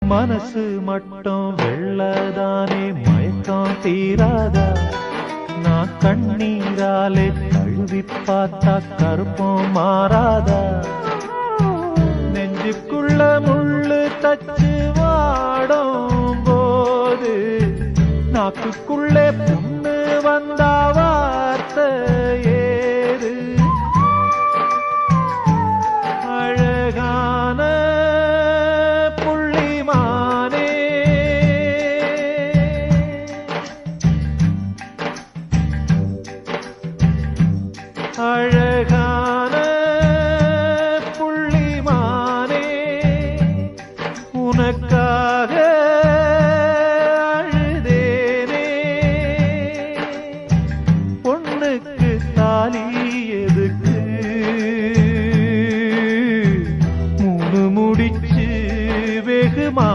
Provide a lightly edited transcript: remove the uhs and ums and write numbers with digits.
மனசு மட்டும் வெள்ளதானே மயக்கம் தீராதா நான் கண்ணீராலே கழுவி பார்த்தா கருப்பம் மாறாதா நெஞ்சுக்குள்ள முள்ளு தச்சு வாடும் போது நாக்குக்குள்ளே புண்ணு வந்தா வார்த்தை ஏது அழகான புள்ளிமானே அழகான புள்ளிமானே உனக்காக